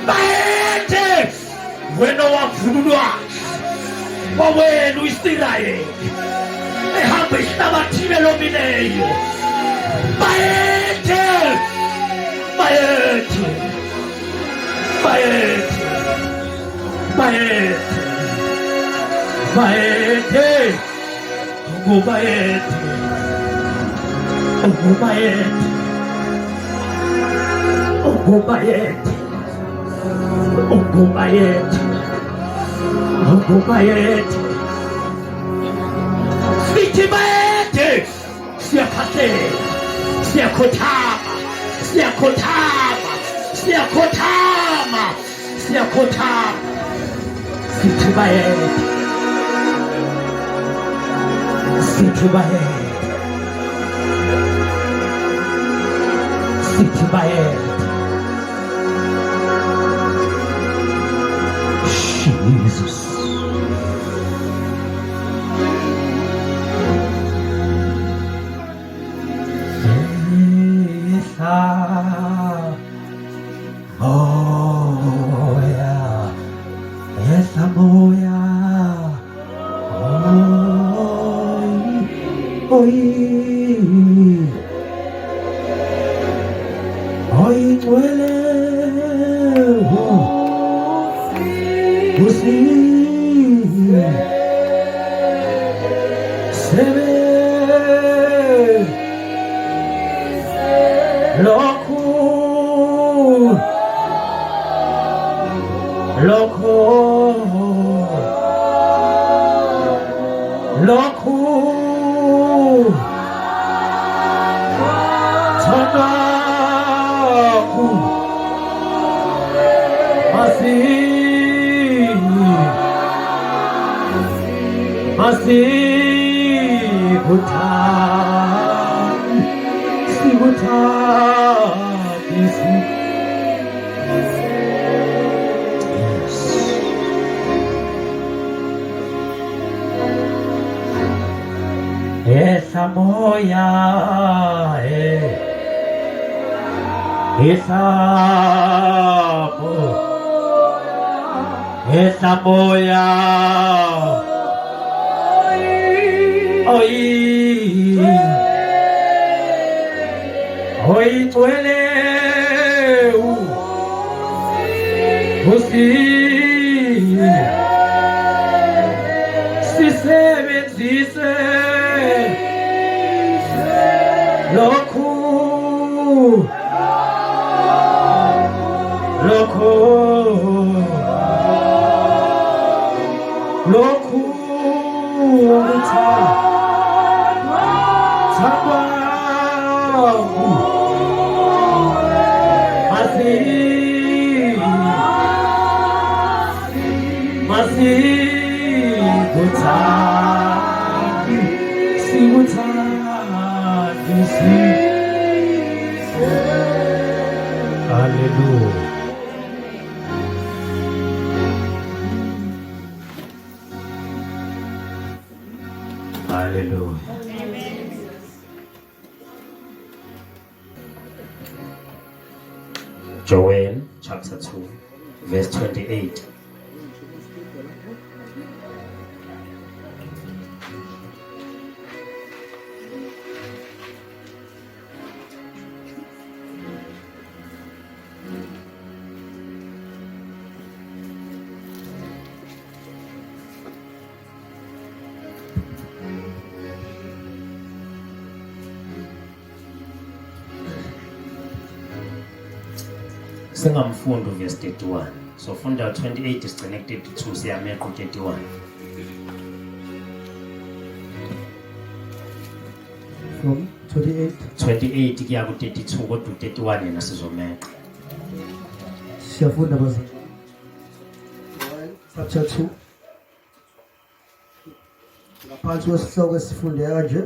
Bayethe wena wavululwa wawena uIsirayeli ehamba ihlabathini lomileyo. Bayethe sithi bayethe, siyakhothama, sithi bayethe, Jesus. Esa moya, hoy duele, si se bendice, loco, Hallelujah. Hallelujah. Joel chapter 2 verse 28. Singamfundo verse 31. So funda 28 is connected to 2 siyameqa 31. From 28 kuya ku 32 kodwa 31 yena sizomeqa. Siyafunda baza. Chapter 2. Ngaphansi kwesihloko esifunde kanje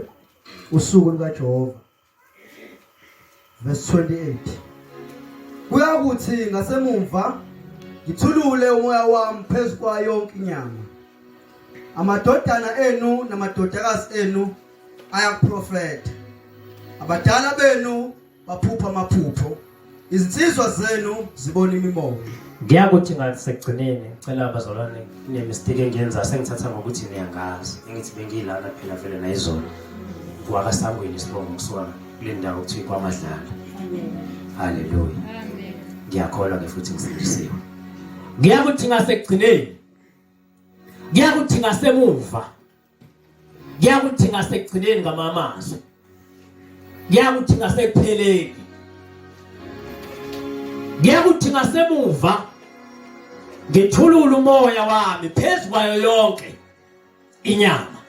usuku lukaJehova. Verse 28. Kuyakuthi ngasemumva ngithulule umoya wami phezu kwayo yonke inyama. amadodana enu namadodakazi enu ayakuprofeta, abadala benu baphupha amaphupho, izinsizwa zenu zibona imimoya. Ngiyakuthi ngathi sekugcineni ngicela abazalwane nemistake engiyenza sengithatha ngokuthi niyangazi engithi bengilana phela vele nayizolo kwakasangweni sibonga kusona kule ndawo kuthi kwamadlala. Haleluya. Ngiyakholwa ke futhi ngisindisiwe. Ngiyakuthi ngasekugcineni, ngiyakuthi ngasemuva, ngiyakuthi ngasekugcineni ngamamazo, ngiyakuthi ngasekupheleni, ngiyakuthi ngasemuva ngithulula umoya wami phezu kwayo yonke inyama.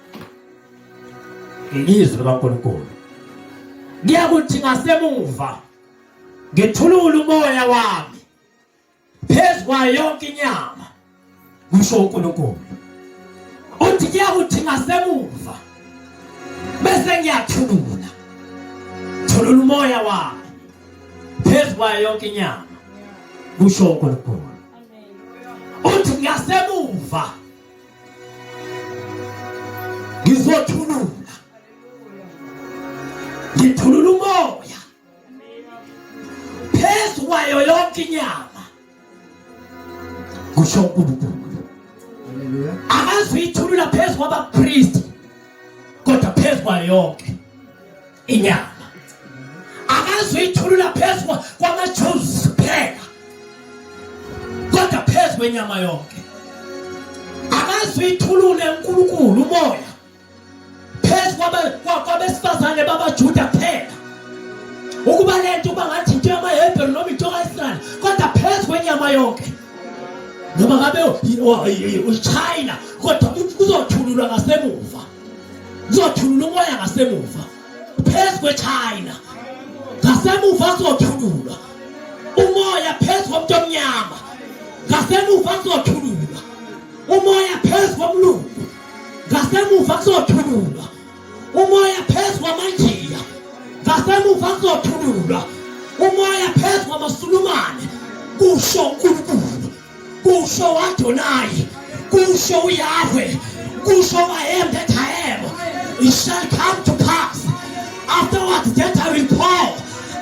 Ilizwi likaNkulunkulu. Ngiyakuthi ngasemuva ngithulula umoya wami phezu kwayo yonke inyama. Kusho uNkulunkulu. Uthi ngiyakuthi ngasemuva bese ngiyathulula. Thulula umoya wami phezu kwayo yonke inyama. Kusho uNkulunkulu. Uthi ngasemuva ngizothulula. Ngithulula umoya phezu kwayo yonke inyama. Kusho uNkulunkulu. Haleluya. Akazuyithulula phezu kwabapriest kodwa phezu kwayo yonke inyama. Akazuyithulula phezu kwamaJews kuphela kodwa phezu kwenyama yonke. Akazuyithulule uNkulunkulu umoya phezu kwabesifazane babaJuda kuphela ukuba lento bangathi into yamaHebheru noma into kaIsrael kodwa phezu kwenyama yonke. Noma ngabe uChina kodwa uzothululwa ngasemuva. Uzothulula umoya ngasemuva phezu kweChina. Ngasemuva uzothululwa umoya phezu komuntu omnyama. Ngasemuva uzothululwa umoya phezu komlungu. Ngasemuva uzothululwa umoya phezu kwamanjiya. Ngasemuva uzothululwa umoya phezu kwamaSulumane. Kusho uNkulunkulu. Kusho Adonai. Kusho uYahweh. Kusho I am that I am. It shall come to pass afterwards that I will pour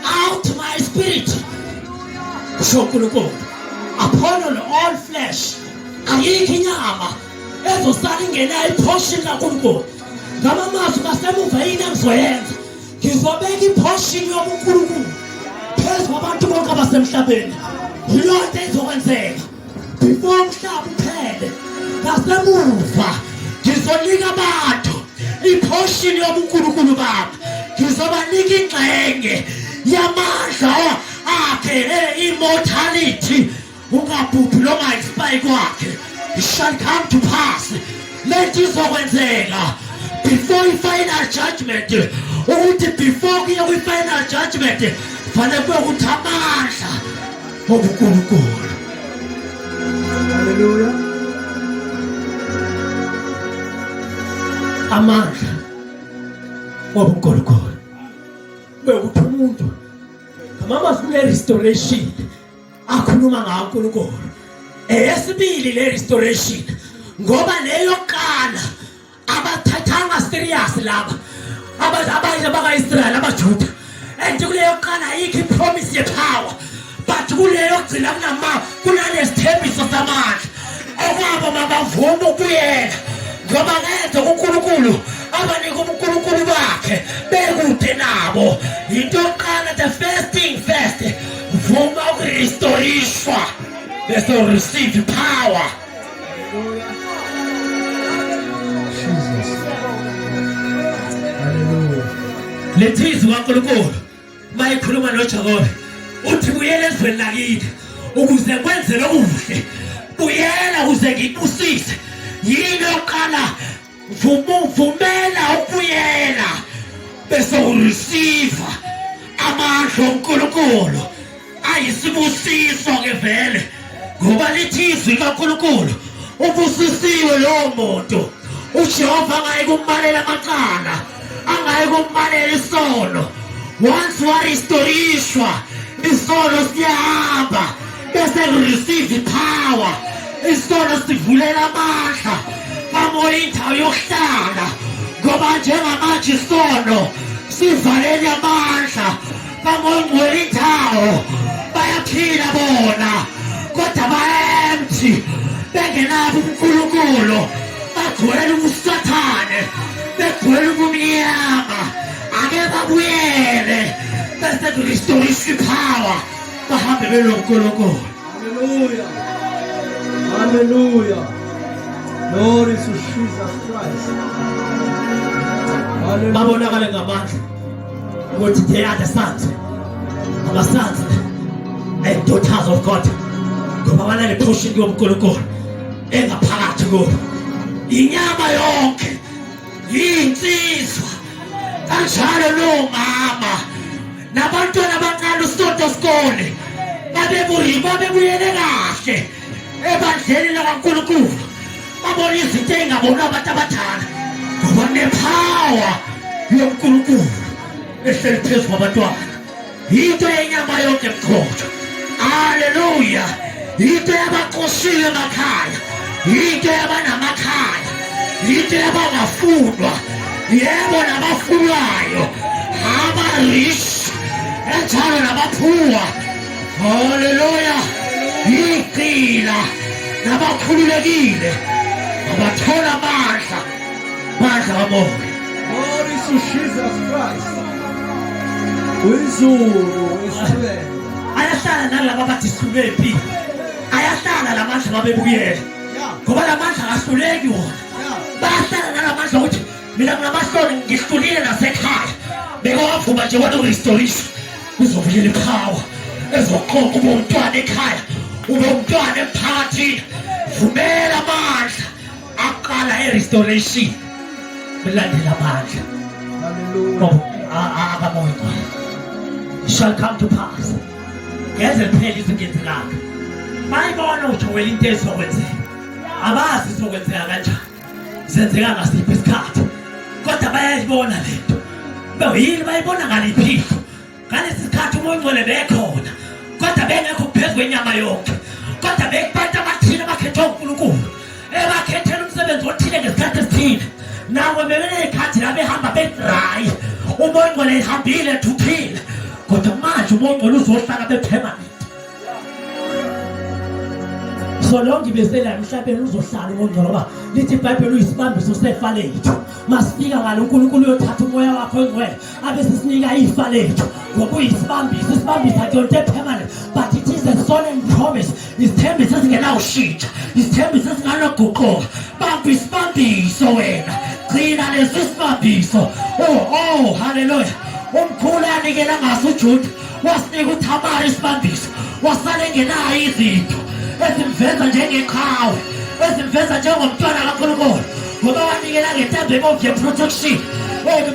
out my spirit. Kusho uNkulunkulu. Upon all flesh. Ayikho inyama ezosala ingena iportion kaNkulunkulu. Ngamamazo ngasemuva yini engizoyenza? Ngizobeka iportion yobuNkulunkulu phezu kwabantu bonke abasemhlabeni. Yilonto ezokwenzeka before umhlaba uphele. Ngasemuva ngizonika abantu iportion yobuNkulunkulu babo. Ngizobanika ingxenye yamandla akhe immortality. Ungabhubhi noma expire kwakhe. It shall come to pass. Let izokwenzeka before i-final judgment. Ukuthi before kuye kwi-final judgment fanele kube ukuthi amandla obuNkulunkulu. Haleluya. Amandla obuNkulunkulu. Bekuthi umuntu ngamamazi kune-restoration akhuluma ngayo uNkulunkulu. Eyesibili le restoration ngoba leyo qala abathathanga serious laba abazabayile bakaIsrael abaJuda. And kuleyo qala ayikho ipromise yepower but kuleyo gcina kunesithembiso samandla. Okwabo mabavuma ukuyela ngoba kenze uNkulunkulu abanike uNkulunkulu bakhe bekude nabo. Into yokuqala, the first thing first, vuma ukurestorishwa bese receive power. Jesus. Haleluya. Lethizwe kaNkulunkulu mayikhuluma noJakobe uthi buyela ezweni lakini ukuze kwenzele okuhle. Buyela ukuze ngikubusise. Yini oqala vumela ukuyela bese ureceive amandla oNkulunkulu ayisibusiso ke vele ngoba lithizwe kaNkulunkulu ubusisiwe lo muntu. uJehova angayikumalela amaqala, angayikumalela isono. Once warestorishwa isono siyahamba bese receive power. Isono sivulela amandla bamole indawo yokuhlala ngoba njengamanje isono sivalele amandla bamongwele indawo bayaphila bona kodwa ba-empty bengenabo uNkulunkulu bagcwele ubusathane begcwele ubumnyama ake babuyele bese kurestore ipower bahambe beloNkulunkulu. Hallelujah. Hallelujah. Glory to Jesus Christ. Hallelujah. Babonakale ngamandla ukuthi they are the sons, ama-sons and daughters of God ngoba banale portion yoNkulunkulu engaphakathi kubo. Inyama yonke yinsizwa kanjalo nomama nabantwana abancane usonto sikole babebuyele kahle ebandleni lakaNkulunkulu babona izinto engabona abantu abadala ngoba nepower yoNkulunkulu ehleli phezu kwabantwana. Into yenyama yonke mkhonto. Haleluya. Into yabaqoshiwe emakhaya, into yabanamakhaya, into yabangafundwa, yebo nabafulwayo, abarish enjalo nabaphuwa. Haleluya. Iqila nabakhululekile abathola amandla kamoya. Glory to Jesus Christ. Uyizulu, uyisibele. Ayahlala nalabo abathi sibephi. Ayahlala lamandla babebuyele. Ngoba lamandla akahluleki wona. Bayahlala nalamandla ukuthi mina nginamahloni ngihlulile nasekhaya. Bekawavuma nje wona urestoration. Uzovuyela ipower ezoqoqa umntwana ekhaya. Umntwana emphakathini. Vumela amandla aqala erestoration. Belandela amandla. Hallelujah. Akamoya. It shall come to pass. Ngeze liphela izinto lakho. Bayibona ukuthi wena into ezokwenzeka. Abazi izokwenzeka kanjani. Zenzeka ngasiphi isikhathi. Kodwa bayayibona lento. Bayini bayibona ngaliphi. Ngalesi sikhathi uMongcwele bekhona. Kodwa bengekho phezulu kwenyama yonke. Kodwa bekubanta abathile abakhethwa uNkulunkulu. Ebakhethela umsebenzi othile ngesikhathi esithile. Nawe bebele ikhathi la behamba bedry. uMongcwele ehambile thuphile. Kodwa manje uMongcwele uzohlala bepermanent. So long ibesela emhlabeni uzohlala uMongcwele ngoba lithi iBhayibheli uyisibambiso sefa lethu. Masifika ngalo uNkulunkulu uyothatha umoya wakho ongcwele abe sisinika ifa lethu. Ngoba uyisibambiso, isibambiso akuyonto permanent, but it is a solemn promise. Isithembiso esingenawushintsha, isithembiso esingaloguquka. Bamba isibambiso wena. Gcina lesi sibambiso. Oh hallelujah. Umkhulu anikela ngaso uJuda wasinika uThamari isibambiso. Wasale ngenayo izinto esimveza njengeqhawe, esimveza njengomntwana kaNkulunkulu. Ngoba wanikela ngetambeko of protection.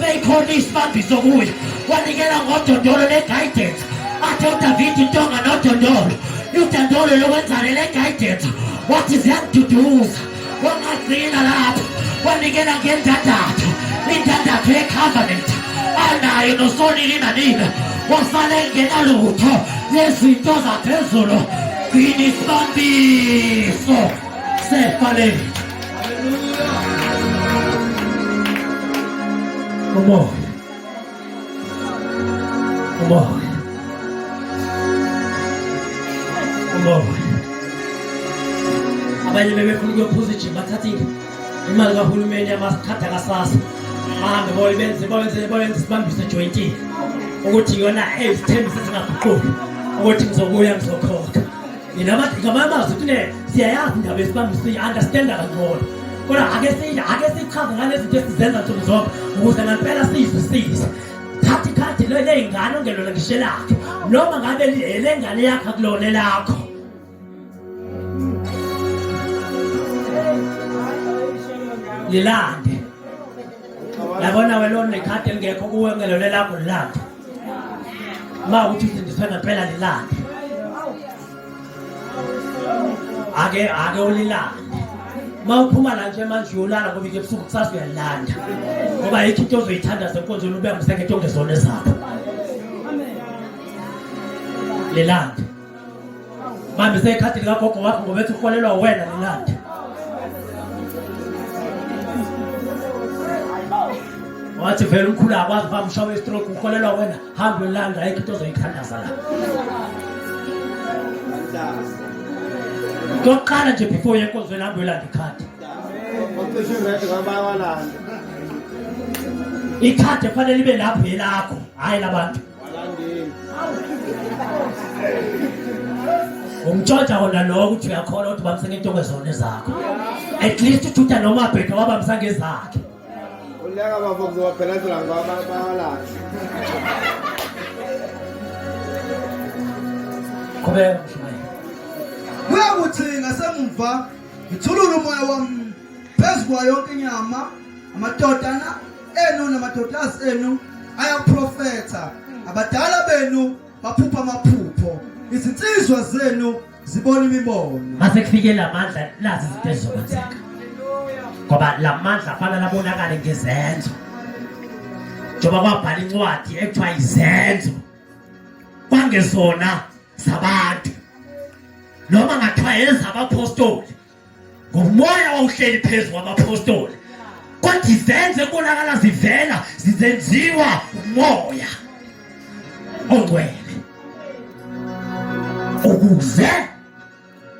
Beyikhona isibambiso kuye. Wanikela ngodondolo le-guidance. Athe uDavide intonga nodondolo. Udondolo lokwenzane le-guidance. Wathi ziyangiduduza. Wangagcina lapho. Wanikela ngendandatho. Indandatho ye-covenant. Anayo nosonini nanini. Wasale ngenalutho. Nezinto zaphezulu. Gcina isibambiso sefa lethu. Umoya. Abanye bebefuna ukuyophuza ijim bathathe imali kahulumeni yamakhadi akasasa. Bahambe boyenze isibambiso ejoyintini. Ukuthi yona isithembiso esingaguquki. Ukuthi ngizobuya ngizokhokha. Ngamanye amazwi kuthi siyayazi indaba yesibambiso siyi-understanda kangcono. Kodwa ake sichaze ngalezi zinto esizenza nsuku zonke ukuze ngempela siyizwisise. Thatha ikhadi ley'ngane ongelona ngisho lakhe noma ngabe lengane yakho akulona elakho. Lilande. Yabona welona nekhadi elingekho kuwe ngelona elakho lilande. Ma uthi sindiswe ngempela lilande. Ake ulilande. Mawuphuma la nje manje uyolala ngoba nje ebusuku kusasa uyalanda. Ngoba yikho into ozoyithanda senkonzweni ube ngisekhethe ongezona zakho. Lelanda. Mami sekhadi likagogo wakho ngoba ethi uholelwa wena lelanda. wathi vele umkhulu akwazi bamshawa istroke ukholelwa wena hamba ulanda ayikho into ozoyikhandaza la kokuqala nje before yenkonzweni hamba ulanda ikhadi ikhadi kufanele libe lapho yelakho hayi labantu umtshontsha kona lokho ukuthi uyakhola ukuthi bamsenge intonga ezone zakho at least uthutha noma bheka wabamsanga ezakhe uleka bafokuzwa phelaphela ngabawala kubeka kuyakuthi ngasemva ngithulula umoya wami phezu kwayo yonke inyama amadodana enu namadodakazi enu ayaprofetha abadala benu baphupha amaphupho izinsizwa zenu zibona imibono mase kufike lamandla lazi izinto ezizokwenzeka ngoba lamandla afana labonakala ngezenzo njengoba kwabhala incwadi ekuthiwa izenzo kwangezona zabantu noma ngathiwa ezabapostoli ngomoya wawuhleli phezu kwabapostoli kodwa izenzo ekubonakala zivela zizenziwa umoya ongcwele ukuze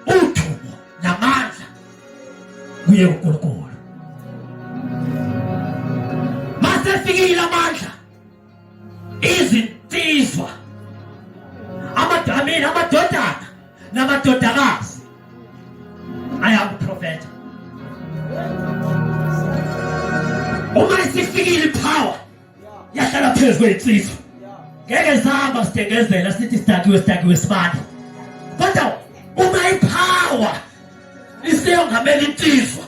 uthubo namandla kuye kuNkulunkulu masefikile amandla izinsizwa amadamini amadodana namadodakazi ayakuprofetha uma isifikile ipower yahlala phezu kwensizwa ngeke sihamba sidengezela sithi sidakiwe sibani kodwa uma ipower isiyongamela insizwa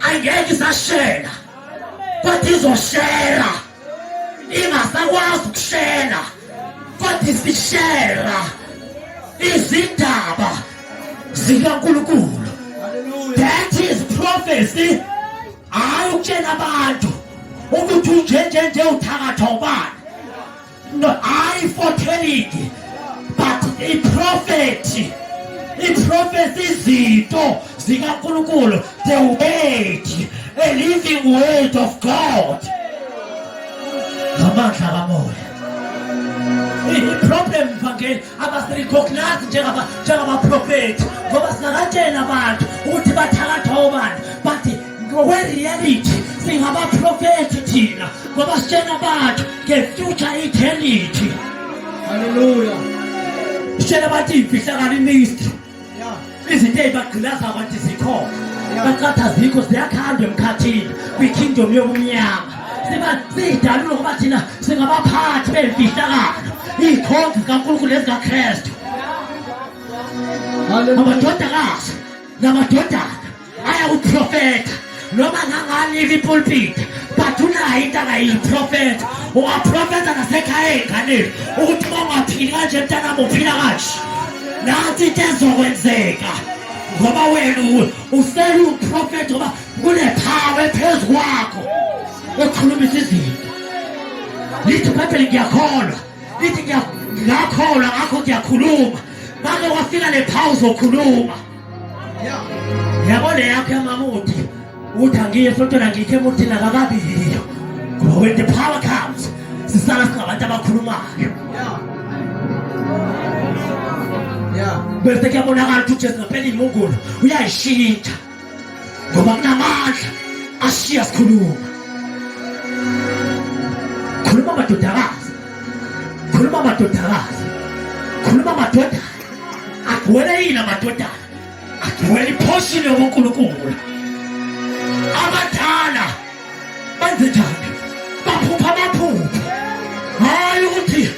ayingeke isashela kodwa izoshela ingasakwazi ukushela kodwa isishela izindaba zikaNkulunkulu. That is prophecy. Hayi ukutshela abantu ukuthi unjenje uthakatha ubani. No, I foretelling, but a prophet. A prophecy izinto zikaNkulunkulu, the word, a living word of God. Ngamandla kamoya. I-problem mfakeli abasirecognize njengaba-prophet ngoba singakatshela abantu ukuthi bathakatha obani but ngokwe-reality singaba-prophet thina ngoba sitshela abantu nge-future eternity. Hallelujah. Sitshela abantu iy'fihlakalo imistry izinto ey'bagqilaza abantu zikhona baqatha zikho ziyakhandwa emkhathini kwi-kingdom yobumnyama siyidalule ngoba thina singabaphathi bey'fihlakalo iy'khongi zikaNkulunkulu ezikaKristu. Amadodakazi namadodana ayakuprofetha noma ngangaliva ipulpit but unayo into akayiprofetha. Ungaprofetha nasekhaya ey'nganeni ukuthi uma ungaphili kanje mntanami uphila kanje nansi into ezokwenzeka ngoba wena usele uprofetha ngoba kunephawu ephezu kwakho ekhulumisa izinto. Lithi iBhayibheli ngiyakholwa lithi ngiyakholwa ngakho ngiyakhuluma ngake kwafika lephawu zokhuluma. Yabona yakho yamamuthi uthi angiye sontona ngithe emuthini nakakabili ngoba when the power comes sisala singabantu abakhulumayo. Bese kuyabonakala ukuthi uJesu ngaphela imungulu uyayishintsha ngoba kunamandla ashiya sikhuluma. Khuluma madodakazi, khuluma madodakazi, khuluma madodana. Akuwele yini amadodana, akuwele iphosini yobuNkulunkulu. Abadala benze njani? Baphupha amaphupho. Hayi ukuthi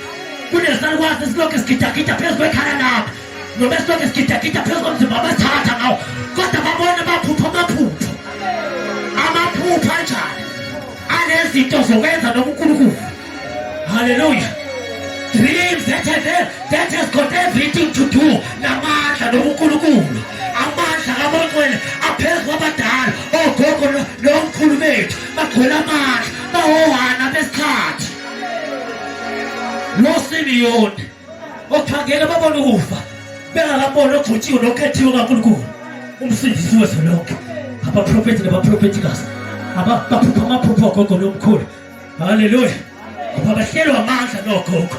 kunesalukwazi esilokhu sigidagida phezu kwekhaya lapha noma esilokhu sigidagida phezu komzimba abasithatha ngawo kodwa babona baphupha amaphupho. Amaphupho anjani? Anezinto zokwenza nobuNkulunkulu. Hallelujah. Dreams that has got everything to do namandla nobuNkulunkulu. Amandla kaMoya aphezu kwabadala ogogo nomkhulu bethu bagcwele amandla bahohana besikhathi. NoSimiyoni othangele babona ukufa bengakabona ogcotshiwe nokhethiwe kaNkulunkulu umsindisi wethu lonke. Abaprofethi nabaprofethikazi abaphupha amaphupho ogogo nomkhulu Hallelujah. Babahlelwa amandla nogogo.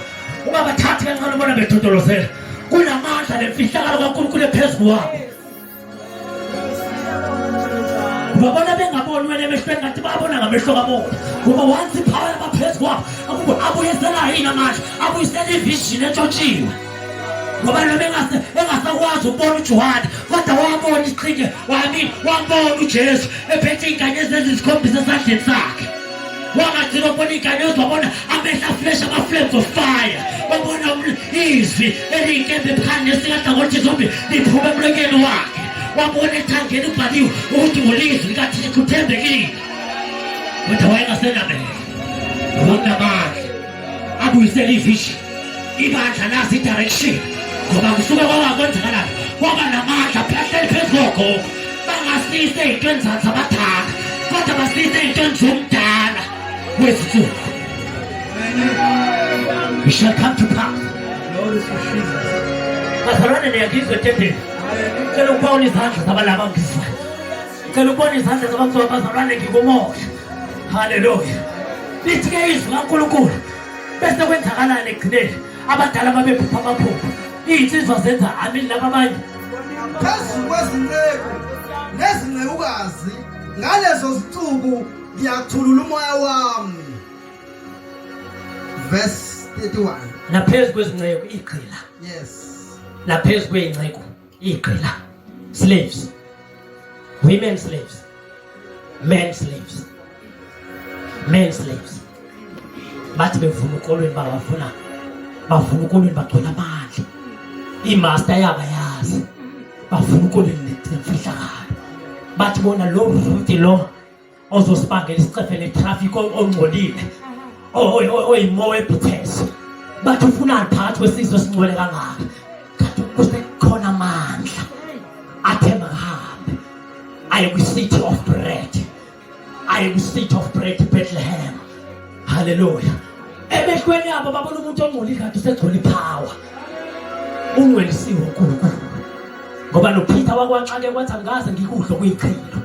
Uma bathathe kancane ubona bethodolozela. Kunamandla lemfihlakalo kaNkulunkulu ephezulu wabo. Babona bengaboni wena emehlweni ngathi babona ngamehlo kamoya. Ngoba once ipower yabaphezulu wabo abuyisela yini amandla, abuyisela ivision entshotshiwe. Ngoba lo engasakwazi ukubona uJohane kodwa wabona iqhinge wambona uJesu ephethe inkanyezi ezizikhombisa esandleni sakhe. Wangagcina ukubona inkanyezi wabona amehlo aflash ama-flames of fire. Wabona izwi eliyinkembe ephakade esikahlangothi zombi liphume emlonyeni wakhe. Wabona ethangeni ubhaliwe ukuthi ngolizwi likaThixo uthembekile. Kodwa wayengasenamehlo. Wakunamandla abuyisela ivision. Ibandla nasi direction. Ngoba kusuka kwakwenzakalayo kwaba namandla phela phezulu gogo. Bangasise ey'ntweni zabathaka kodwa basise ey'ntweni zomdala wesizulu. We shall come to pass. Glory to Jesus. Bazalwane niyangizwa entendeni. Ngicela ukubona izandla zabalaba ngizwayo. Ngicela ukubona izandla zabamzwa bazalwane ngikumoya. Hallelujah. Lithi-ke izwi kaNkulunkulu bese kwenzakalani ekugcineni abadala babephupha amaphupho. Iy'nsizwa zenza amini laba abanye. Phezu kwezinceku nezincekukazi ngalezo zinsuku ngiyathulula umoya wami. Verse 31. Naphezu kwezinceku igqila. Yes. Naphezu kwey'nceku igqila. Slaves. Women slaves. Men slaves. Men slaves. Bathi bevuna ukolweni bafuna ukolweni bagcwele amandla. Imaster yabayazi bafuna ukolweni nemfihlakalo. Bathi bona lo ruti lo ozosibangela isicefe letraffic ongcolile oyimoya ebithesi. Bathi ufunani phakathi kwesizwe esingcwele kangaka. Kanti kusekhona amandla athemba kahambe aye kwi-city of bread. Aye kwi-city of bread Bethlehem. Hallelujah. Emehlweni yabo babona umuntu ongcolile kanti usegcwele ipower. Ungwelisiwe uNkulunkulu. Ngoba noPeter wakwanxake kwathi angaze ngikudlo kuyichilo.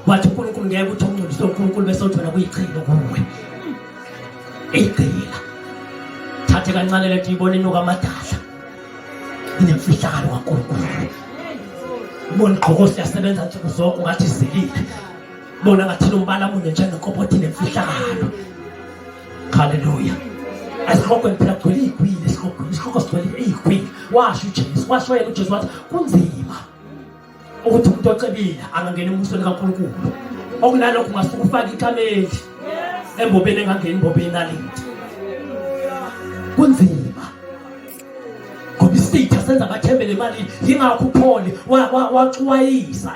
Wathi uNkulunkulu ngeke uthi ungcoliswe uNkulunkulu bese uthona kuyichilo kuwe. Iqhila. Thathe kancane lethi ibona inuka amadala. Inemfihlakalo kaNkulunkulu. Ubona igqoko siyasebenza nsuku zonke ngathi izilile. Bona ngathi umbala munye njengenkopothi nemfihlakalo. Hallelujah. Asikhokho phela gcwele igwili isikhokho sigcwele igwili. Washo uJesu, washo yena uJesu wathi kunzima ukuthi umuntu ocebile angangena embusweni kaNkulunkulu. Okunalokho ngasuka ufaka ikameli embobeni engangeni imbobeni nalithi. Kunzima. Ngoba isitha senza abathembele imali yingakho uPaul waxwayisa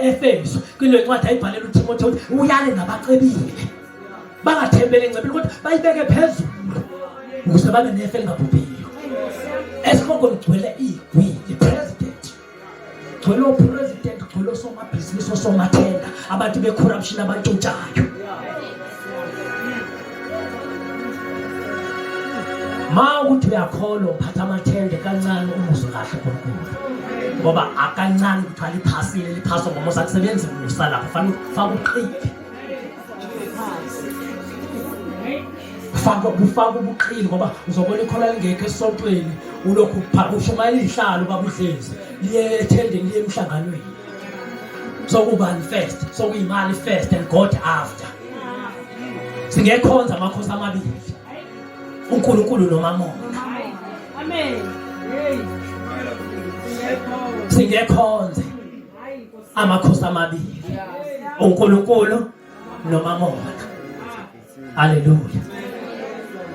eFeso kule ncwadi ayibhalela uTimotheo ukuthi uyale nabacebile. Bangathembele engcebile kodwa bayibeke phezulu ukuze babe nefe elingabhubhiyo. Esikhongo ngigcwele igwili president. Gcwele upresident, gcwele osomabhizinisi osomathenda, abantu becorruption abantshontshayo. Ma ukuthi uyakholwa uphatha amathende kancane umuzwe kahle kakhulu. Ngoba akancane ukuthwala iphasile liphaso ngoba usakusebenza usalapha fanele ufake uqili. Ufaka ubuqili ngoba uzobona ikhola lingekho esontweni ulokhu ushumayela ihlalo babuhlezi liye ethendeni liye emhlanganweni. Sokubani first, sokuyimali first and God after. Singekhonza amakhosi amabili. uNkulunkulu noMamona. Amen. Singekhonze amakhosi amabili. uNkulunkulu noMamona. Hallelujah.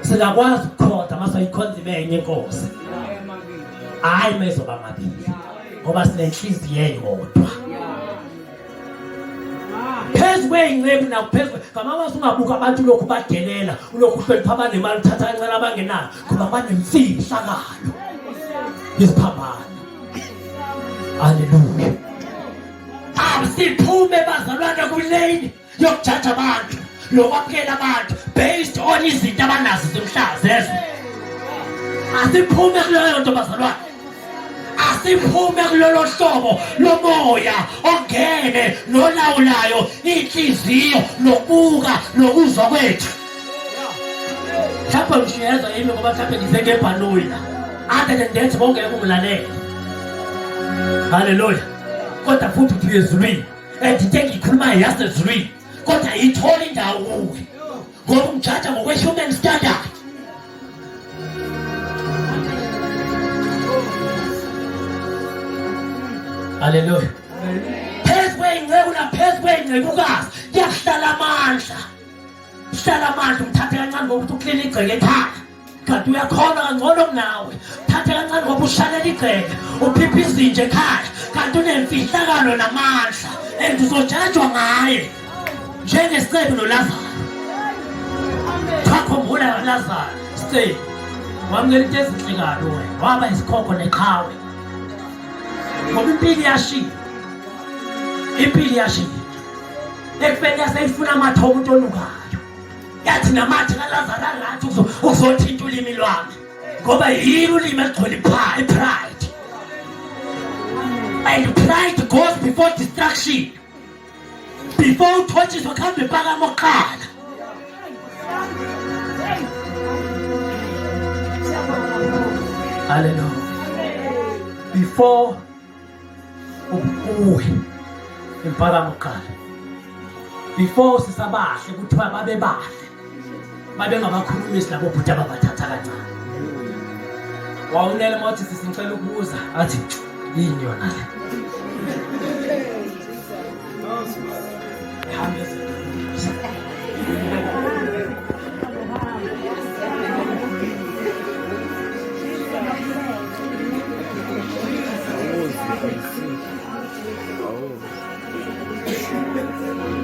Singakwazi ukukhonza masoyikhonza ibenye inkosi. Hayi mezoba amabili. Ngoba sinenhliziyo eyodwa. Phezu kwey'nceku nakuphezulu ngama ungabuka abantu lokhu badelela ulokhu uhlonipha abanemali uthatha kancane abangenayo ngoba banemfihlakalo yesiphambano. Hallelujah. Asiphume bazalwane kuleni yokujaja abantu lokwamukela abantu based on izinto abanazo zomhlaza. Asiphume kuleyo nto bazalwane. masiphume kulolo hlobo lomoya ongene nolawulayo inhliziyo nokubuka nokuzwa kwethu. Mhlawumbe ngishiyeza yimi ngoba mhlawumbe ngize ngebhanoyi la. Other than that bongeke ungilalele. Hallelujah. Kodwa futhi uthi ezulwini. Ngithe ngikhuluma yasezulwini. Kodwa ayithola indawo kuwe. Ngoba ungijaja ngokwe-human standard. Hallelujah. Phezwe ngekukazi kuyahlala amandla. Hlala amandla umthathe kancane ngokuthi uklina igceke ekhaya. Kanti uyakhona kangcono kunawe. Thathe kancane ngoba ushalela igceke. Uphipha izinja ekhaya. Kanti unemfihlakalo namandla. And uzojajwa ngaye. Njengesicebi noLazaro. Kakhumbula uLazaro. Stay. Wamukela into ezinhle kabi wena. Waba isikhokho neqhawe. Ngoba impilo iyashila. Ekufeni yaseyifuna amathoba umuntu onukayo. Yathi namathe kaLazaro angathi uzothinta ulimi lwami. Ngoba yini ulimi eligcwele pride. And pride goes before destruction. Before uthotshiswa khambe phakama oqala. Hallelujah. Before ubuwe impakamo oqala. Before sisabahle kuthiwa babe bahle. Babe ngabakhulumisi labo bhuti ababathatha kancane. Wawunele mothi sisicela ukubuza athi yini yona le.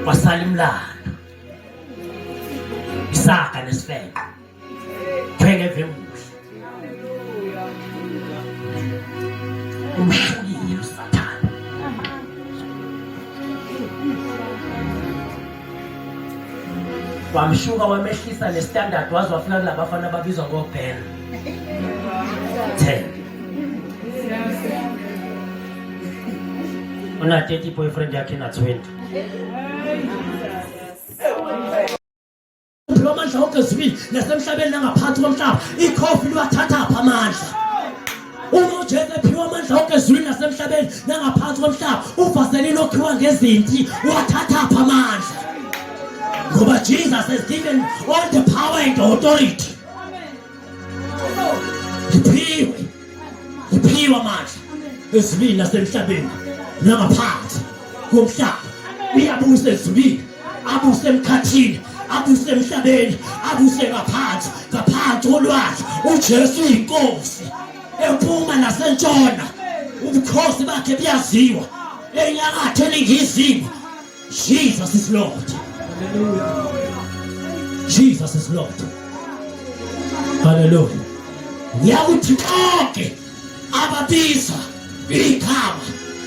Wasala imlando. Isaka nesifebe. Thenge evemuhle. Umshukile uSathane. Wamshuka wamehlisa nestandard waze wafika kulabafana ababizwa ngoBen 10. Una 30 boyfriend yakhe na 20. Amandla okezwini nasemhlabeni nangaphansi komhlaba ikhofi liwathatha apha amandla. Uma uJesu ephiwa amandla okezwini nasemhlabeni nangaphansi komhlaba uvaselini okhiwa ngezinti wathatha apha amandla. Ngoba Jesus has given all the power and authority. Iphiwe amandla ezwini nasemhlabeni nangaphansi komhlaba. Uyabusa ezwini abuse emkhathini. Abuse emhlabeni, abuse ngaphansi kolwandle. uJesu inkosi. Empuma nasentshona ubukhosi bakhe buyaziwa. Enyakatho eningizimu. Jesus is Lord. Hallelujah. Jesus is Lord. Hallelujah. Ngiyakuthi konke ababiza igama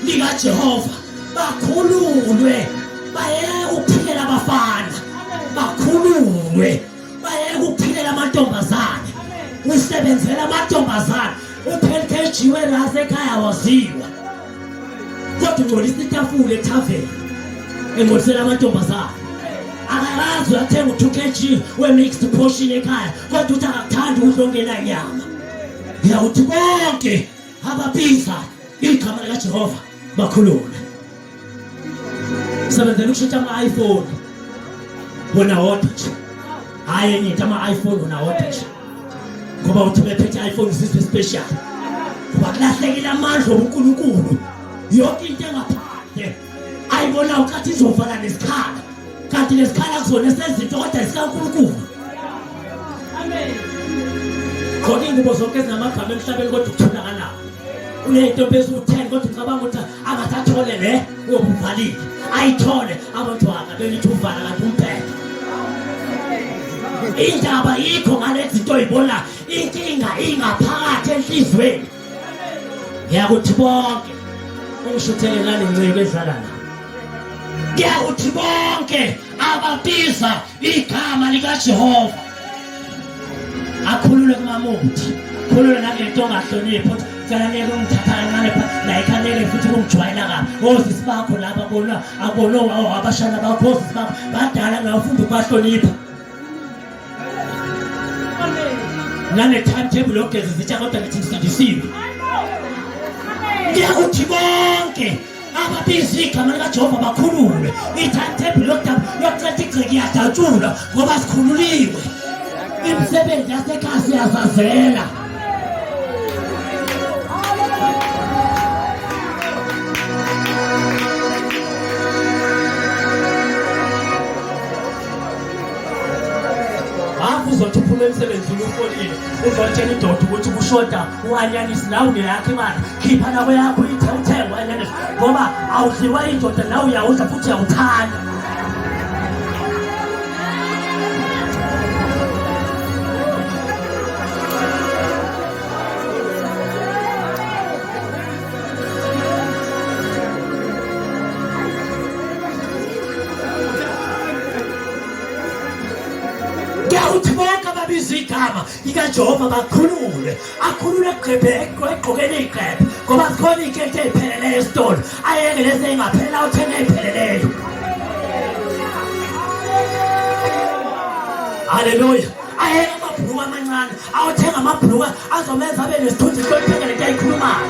likaJehova bakhululwe bayeke ukuphilela abafana. Bakhululwe bayeke ukuphilela amantombazane. Usebenzela amantombazane. Uphelikejiwe rase ekhaya waziwa. Kodwa ungcolisa itafula ethaveni. Engcolisela amantombazane. Akakazi uyathenga u2 kg we-mixed portion ekhaya. Kodwa uthi akakuthandi ukudla ongena nyama. Ngiyawuthi bonke ababiza igama likaJehova bakhululwe. Sebenzela ukushintsha ama-iPhone. Wona wodwa nje. Hayi enye into ama-iPhone wona wodwa nje. Ngoba uthi bephethe i-iPhone zizwe special. Ngoba kulahlekile amandla obuNkulunkulu. Yonke into engaphandle ayibona ukathi izovala nesikhala. Kanti nesikhala kuzona sezinto kodwa isikaNkulunkulu. Amen. Kodwa ingubo zonke ezinamagama emhlabeni kodwa ukutholakala. Unento phezulu 10 kodwa ucabanga ukuthi angathathole le uyobuvalile. Ayithole abantu akabelithi uvala kanti umphela. Indaba yikho ngalezi zinto oyibona inkinga ingaphakathi enhlizweni. Ngiyakuthi bonke ungishuthele ngale nceke edlala la. Ngiyakuthi bonke ababiza igama likaJehova akhulule kumamuthi. Khulule nalento ongahloniphi. Ngicela ngeke ungithatha kancane la ekhanele futhi ungijwayela ka. Osisi bakho laba bona abono abashana bakho osisi bakho badala ngafunda ukubahlonipha. Nane timetable ogezi zitsha kodwa ngithi ngisindisiwe. Ngiyakuthi bonke ababhizi igama likaJehova bakhululwe. I-timetable yokucela igceke iyadatshulwa ngoba sikhululiwe. Imisebenzi yasekhaya siyazazela. Uzothi uphuma emsebenzini ufolile uzotshela indoda ukuthi kushoda uanyanisi nawe ngeyakho imali khipha nawe yakho ithe uanyanisi ngoba awudliwa indoda nawe uyawudla futhi uyawuthanda. Ngiyawuthibonga babiza igama likaJehova bakhulule akhulule egqokeni igqebhe ngoba sikhona iy'nketho ey'pheleleyo esitolo ayeke lezi ey'ngaphela awuthenga ey'pheleleyo. Haleluya. Ayeke amabhuluku amancane awuthenga amabhuluku azomenza abe nesithunzi sihlonipheke lento ayikhulumayo.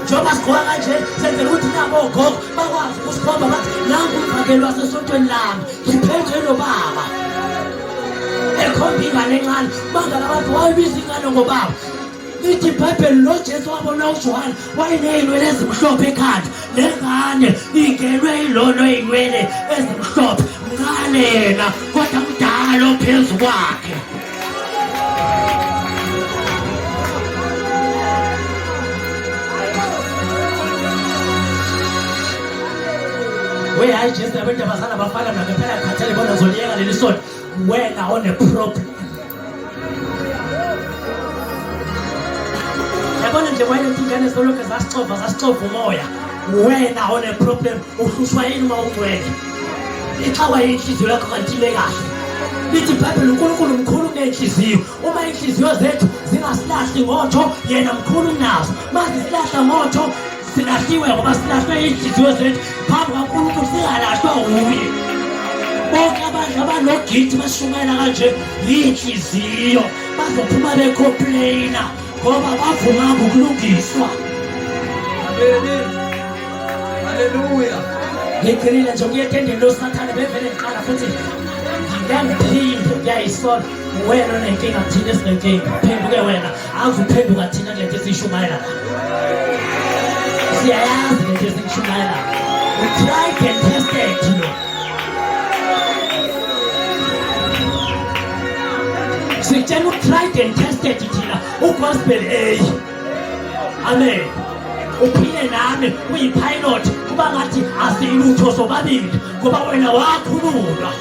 Njengoba sigqoka kanje senzela ukuthi nabo ogogo bakwazi ukusikhomba bathi nangu umvakeli wasesontweni lami ngiphethwe nobaba. Ekhomba ingane encane bangala abantu wayibiza ingane ngobaba. Lithi iBhayibheli lo Jesu wabona uJohane wayeney'nwele ezimhlophe ekhanda nengane ingenwe yilono y'nwele ezimhlophe ngane yena kodwa mdala ophezu kwakhe. Hayi Jesu abantu abazana bafana ngempela khathele bona zoliyeka leli sonto wena on a problem. Yabona nje wena ingane zolokhu zasixova umoya wena on a problem uhlushwa yini uma ungcwele ixawa yinhliziyo yakho kanti ime kahle. Lithi iBhayibheli uNkulunkulu mkhulu kuney'nhliziyo uma inhliziyo zethu zingasilahli ngotho yena mkhulu kunazo mazisilahla ngotho silahliwe ngoba silahlwe inhliziyo zethu phambi kaNkulunkulu singalahlwa uye. Bonke abantu abanogidi bashumayela kanje yinhliziyo bazophuma bekhompleyina ngoba bavumanga ukulungiswa. Haleluya. Ngigcinile nje ukuya etendeni losathane bevele ngiqala futhi ngiyangiphinde ngiyayisola wena onenkinga thina esinenkinga phenduke wena awuzuphenduka thina kulento esiyishumayela la. Siyayazi lento esiyishumayela la. We tried and tested you know. Sitshela tried and tested thina ugospel A. Amen. Uphile nami uyipilot kuba ngathi asilutho sobabili ngoba wena wakhululwa.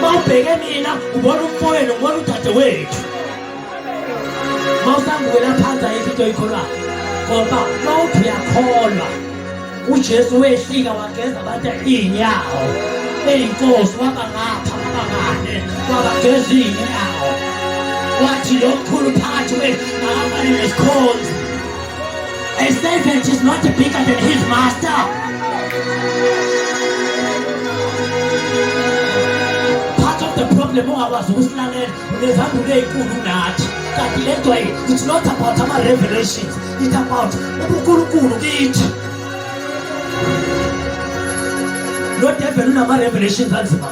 Mawubheke mina ubona umfowenu ubona udadewethu. Mawusangwela phansi izinto oyikholwayo ngoba mawuthi uyakholwa uJesu wehlika wageza abantu iy'nyawo ey'nkosi waba ngapha waba ngane wabageza iy'nyawo wathi lo mkhulu phakathi wethu akafanele nesikhonzi. A servant is not bigger than his master. Part of the problem ongakwazi ukusilalela unezambulo ey'nkulu nathi kanti lento it's not about ama-revelations, it's about ubunkulunkulu kithi. Lo devil unama-revelations anzima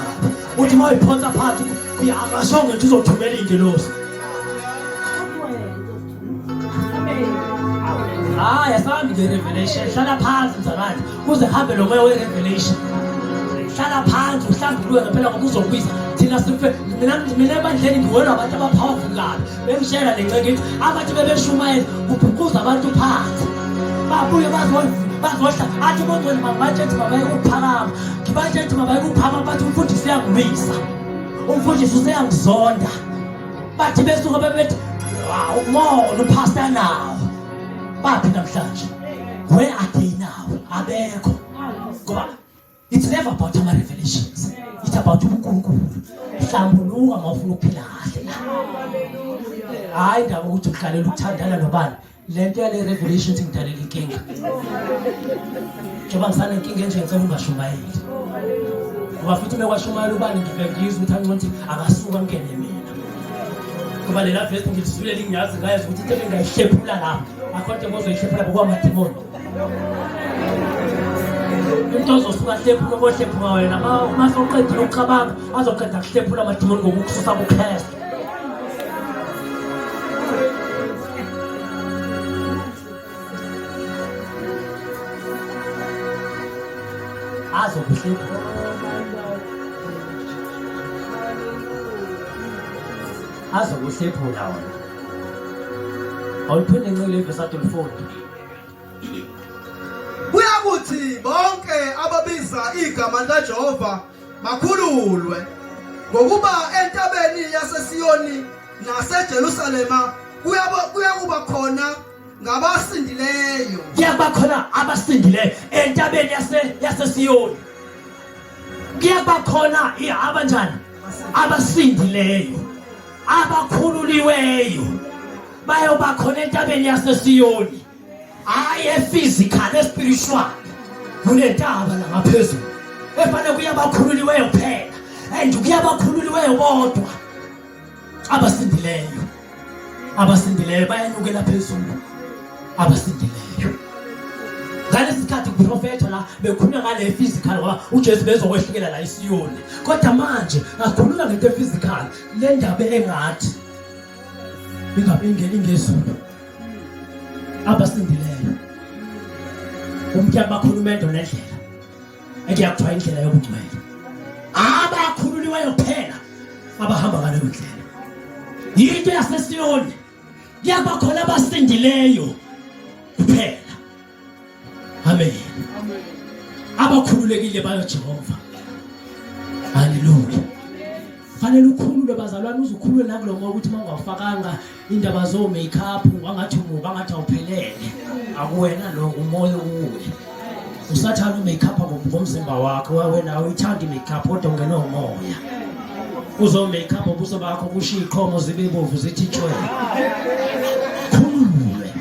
uthi uma uyiphonsa phansi akashonge ukuthi uzothumela iy'ngelosi. Hayi asambi nge-revelation hlala phansi mzalwane kuze hambe lo moya we-revelation. Hlala phansi uhlambuluke ngempela ngoba uzokwiza thina sife mina ebandleni ngiwelwa abantu abapowerful kabi bengishayela le nceke ithi abantu bebeshumayela kubhukuza abantu phansi babuye bazohla athi bongcwele mabatshethi mabaye kuphakama ngibatshethi mabaye kuphakama bathi umfundisi uyangilwisa umfundisi useyangizonda bathi besuka bebethi umoya upasta nawo baphi namhlanje where are they now abekho ngoba it's never about my revelations, it's about ubunkulunkulu. Hlambuluka mawufuna ukuphila kahle la. Hayi ndaba ukuthi uhlalela ukuthandana nobani lento yale revelation ingidalela inkinga njengoba ngisana inkinga enje ngicela ungashumayeli ngoba futhi mekwashumayela ubani ngivengizwe ukuthi anconthi akasuka ngene mina ngoba lela verse ngilisizulela ingiyazi ngayazi ukuthi into engayishephula lapha akhonto mozoyishephula bokwamadimoni into ozosuka hlephula obohlephula wena uma soqedile ukucabanga azoqeda kuhlephula amadimoni ngokukususa kuKristu azokuhlephula wona awuphinde ngcele ivesi 34 Kuyakuthi bonke ababiza igama likaJehova bakhululwe ngokuba entabeni yaseSiyoni naseJerusalema kuyakuba khona ngabasindileyo. Kuyaba khona abasindileyo entabeni yaseSiyoni. Kuyaba khona abanjani? Abasindileyo. Abakhululiweyo. Bayoba khona entabeni yaseSiyoni. Hayi physical, spiritual. Kunentaba la ngaphezulu. Efanele kuyabakhululiweyo kuphela. And kuyabakhululiweyo bodwa. Abasindileyo. Abasindileyo bayanyukela phezulu. Abasindileyo. Ngalesi sikhathi kuprofetha la bekhuluma ngale physical ngoba uJesu bezokwehlikela la eSiyoni. Kodwa manje ngakhuluma ngento physical le ndaba engathi ingabe ingena ingezulu. Abasindileyo. Umtya bakhulumendo nendlela. Ekuyakuthiwa indlela yobungcwele. Abakhululiweyo kuphela abahamba ngaleyo ndlela. Yinto yaseSiyoni. Kuyaba khona abasindileyo kuphela. Amen. Abakhululekile bayo Jehova. Hallelujah. Fanele ukhulule bazalwane uzukhulule nakulo ngoba ukuthi mangawufakanga indaba zo make up wangathi umuba ngathi awuphelele akuwena lo umoya uwe usathana make up ngomzimba wakho wena awuthandi make up kodwa ungena umoya uzo make up ubuso bakho kushiya iqhomo zibe bovu zithi tshwe khulule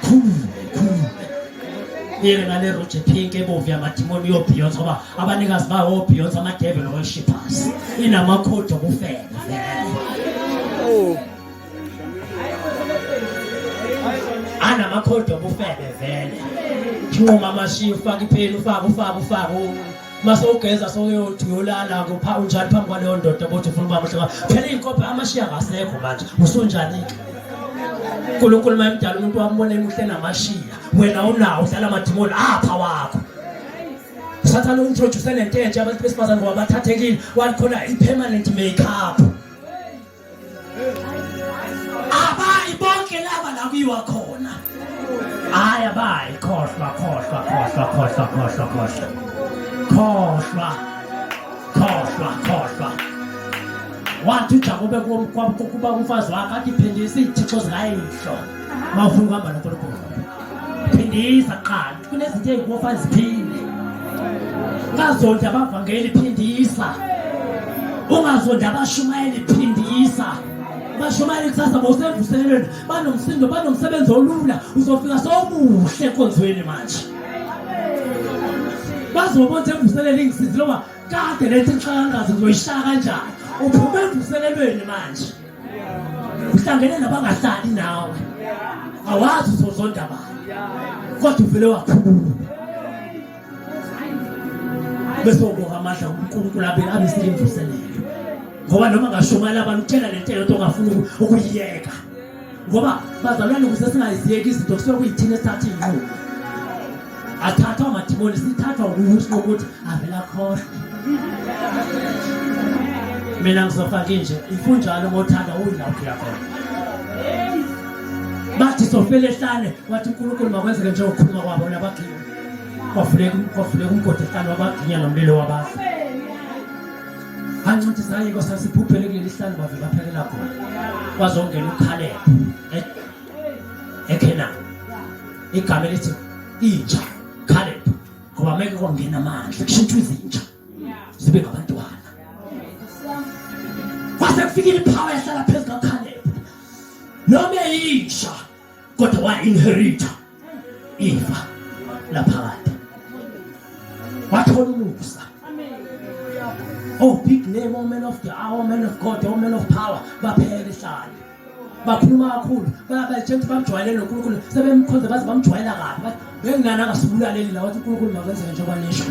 yena ngale Roger Pink ebovu yamadimoni yoBeyonce ngoba abanikazi bawo Beyonce ama devil worshipers inamakhodo okufela ana makhodo okufela vele nqoma amashiya ufaka ipheni ufaka mase ugeza soyothi uyolala kupha unjani phambi kwaleyo ndoda bothi ufuna uba mhlaka phela inkophe amashiya ngasekho manje usunjani uNkulunkulu mayemdala umuntu wambona emuhle namashiya wena unawo udlala amadimoni apha wakho Sathana introduce lento entsha abantu besifazane ngoba bathathekile wakhona ipermanent makeup abayi bonke laba la kuyiwa khona hayi abayi khohlwa wathi ujabube kuba umfazi wakhe athi phindisa izithixo zikayihlo mawufuna ukuhamba noNkulunkulu phindisa qala kunezinto ezikufa ziphinde ungazonda abavangeli phindisa ungazonda abashumayeli phindisa abashumayeli kusasa bawusemvuselelweni banomsindo banomsebenzi olula uzofika sowubuhle enkonzweni manje bazobona emvuseleli ngisizile ngoba kade lethi nxangazi ngizoyishaya kanjani uphume emvuselelweni manje uhlangene nabangahlali nawe awazi uzozonda bani kodwa uvele wakhuluma bese ubonga amandla uNkulunkulu abesile imvuselelo ngoba noma ngashumayela abantu utshela lento into ongafuna ukuyiyeka ngoba bazalwane kusesingayiziyeki izinto kusokuyithina esithatha inqubo athatha amadimoni sithathwa ukuthi avela khohlwa mina ngizofaka nje ifunjalo ngothanda uyilapho yakho bathi sofele ehlane wathi uNkulunkulu makwenzeke nje ukukhuluma kwabo labagcina kwafuleka umgodi ehlane wabaginya nomlilo wabafu angithi sayi kwasasiphuphele kuleli hlane bavela phekela khona kwazongena uKhaleb eKenani igama elithi inja Caleb ngoba meke kwangena amandla kushintsha izinja zibe ngabantwana kwase kufikile ipower yahlala phezu kaCaleb noma eyisha kodwa wa inherita ifa laphakade wathola umusa. Oh, big name, oh man of the hour, man of God, oh man of power, baphele ehlala. Bakhuluma kakhulu, bayabatshentsha bamjwayele noNkulunkulu, sebemkhonza baze bamjwayela kabi. Bathi benginani akasibulaleli la wathi uNkulunkulu makwenze njengoba nisho.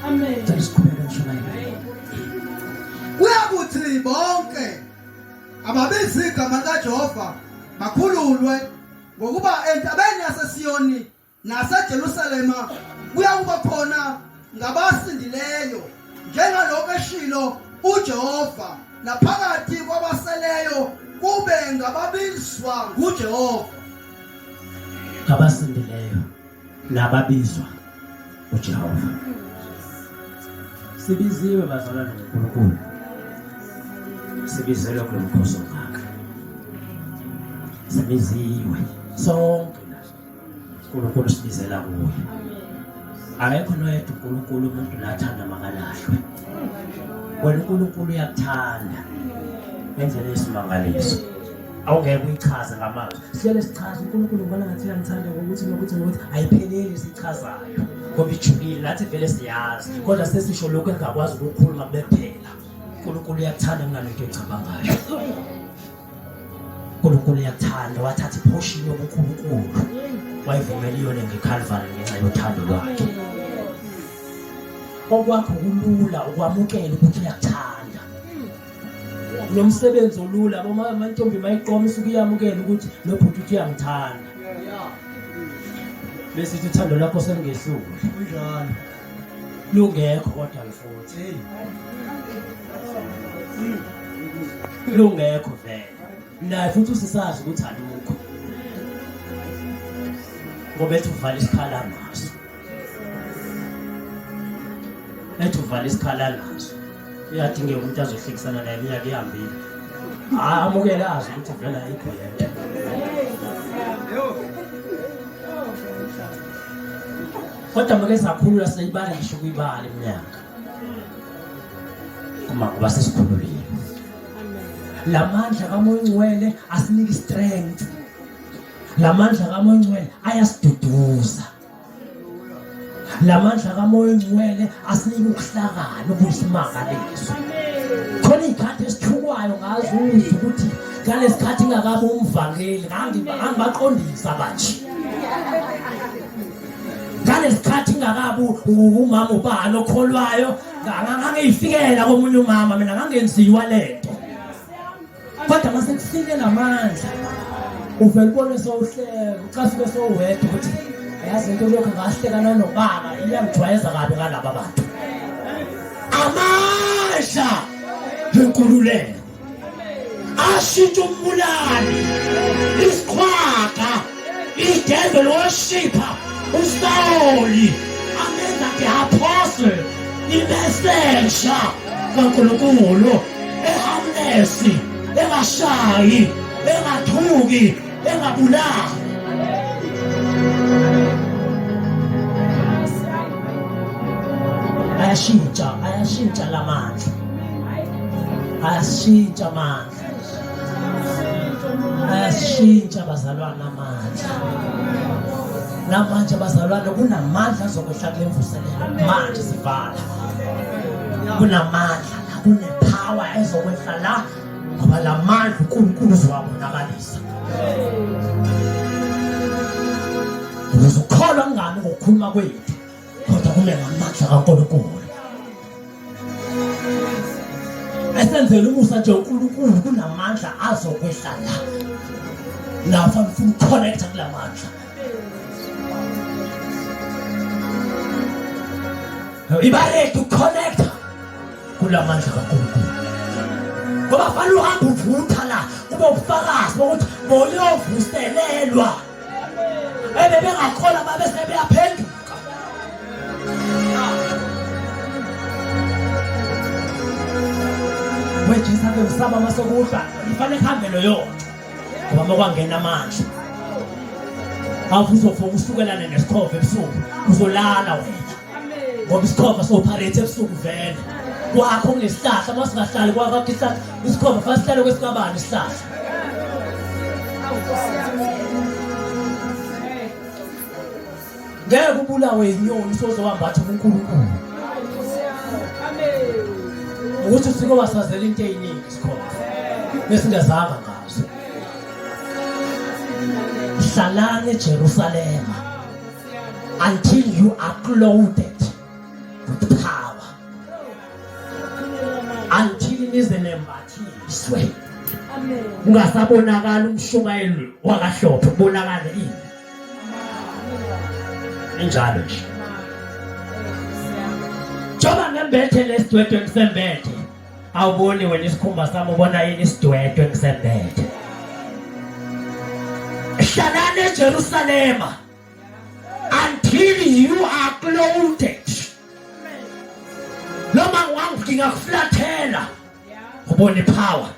Amen. Sesiqhubeka ngisho naye. Uyakuthi bonke ababiza igama kaJehova bakhululwe ngokuba entabeni yaseSiyoni naseJerusalema kuyakuba khona ngabasindileyo njengalokho eshilo uJehova naphakathi kwabaseleyo kube ngababizwa nguJehova. Abasindileyo nababizwa uJehova. Sibiziwe bazalwane ngoNkulunkulu. Sibizelwe kulo mkhosi wakhe. Sibiziwe sonke la. uNkulunkulu sibizela kuye. Akekho noyedwa uNkulunkulu umuntu lathanda makalahlwe. Wena uNkulunkulu uyakuthanda. Ngendlela esimangaliso. Awungeke uyichaze ngamazwi. Siyele sichaze uNkulunkulu ngibona ngathi uyangithanda ngokuthi ayipheleli sichazayo. Ngoba ijulile nathi vele siyazi. Kodwa sesisho lokho engakwazi ukukhuluma kuphela. uNkulunkulu uyakuthanda kunalento ecabangayo. uNkulunkulu uyakuthanda wathatha iportion yobuNkulunkulu. Wayivumela iyona ngeCalvary ngenxa yothando lwakhe. Okwakho kulula ukwamukela ukuthi uyakuthanda. Nomsebenzi olula amantombi mayiqoma isuke iyamukela ukuthi lo bhuti uyangithanda. Bese ithi uthando lakho sengehlule. Kunjalo. Lungekho kodwa mfowethu. Lungekho vele. Naye futhi usisazi ukuthi alukho. Ngoba ethi uvala isikhala naso. Ethi uvala isikhala naso. Uyadinga umuntu azohlekisana naye iminyaka ihambile. Amukela azi ukuthi vele ayikho yena. Kodwa make sakhulula seyibala ngisho kuyibala iminyaka. Uma kuba sesikhululile. Lamandla kaMoya Ngcwele asinika strength. Lamandla kaMoya Ngcwele ayasiduduza. Lamandla kaMoya Ngcwele asinika ukuhlakana okuyisimangaliso. Khona ikhathi esithukwayo ngazo ukuthi ngalesikhathi ngakabe umvangeli ngangibaqondisa manje. Ngalesikhathi ngakabe umama ubani okholwayo ngangiyifikela komunye umama mina ngangenziwa lento. Kodwa mase kufike lamandla uvela ubone sowuhleka ucasuke sowedwa ukuthi yazi into lokho ngahlekana nobaba iyangijwayeza kabi ngalabo bantu. Amandla yenkululeko ashintsha umbulali isikhwaga idevil worshipper uSawuli amenza ngeapostle imesesha kaNkulunkulu ehamnesi engashayi engathuki engabulali. Ayashintsha lamandla. Ayashintsha amandla. Ayashintsha bazalwane amandla. Namanje bazalwane kunamandla azokwehla kule mvuselelo. Manje sivala. Kunamandla, kunepower ezokwehla la ngoba lamandla uNkulunkulu uzowabonakalisa. Uzokholwa ngani ngokukhuluma kwethu? Kodwa kube ngamandla kaNkulunkulu. Esenzele umusa nje uNkulunkulu kunamandla azokwehla la. Lapha ufuna ukuconnecta kulamandla. Ibale to connect kulamandla kaNkulunkulu. Ngoba fanele uhambe uvutha la kube ubufakazi bokuthi boyovuselelwa. Bengakholwa babe sebeyaphenduka. Wejisa ke usaba masokudla ifanele kuhambe lo yonke. Ngoba makwangena amandla. Awuzofoka usukelane nesikhova ebusuku uzolala wena. Ngoba isikhova sopharethe ebusuku vele. Kwakho kunesihlahla masingahlali kwakho isihlahla isikhova fasihlale kwesikabani isihlahla. ngeke ubulawe inyoni sozowambatha uNkulunkulu ukuthi sike wasazela into eziningi sikhona besingazanga ngazo. Hlalani eJerusalema until you are clothed with power, until nize nembathiswe ungasabonakala umshumayeli wakahlophe kubonakala ini injalo nje. Joba ngembethe lesidwedwe ngisembethe awuboni wena isikhumba sami ubona yini isidwedwe ngisembethe. Hlalani eJerusalema until you are clothed. Noma ngangifika kuflathela ubone power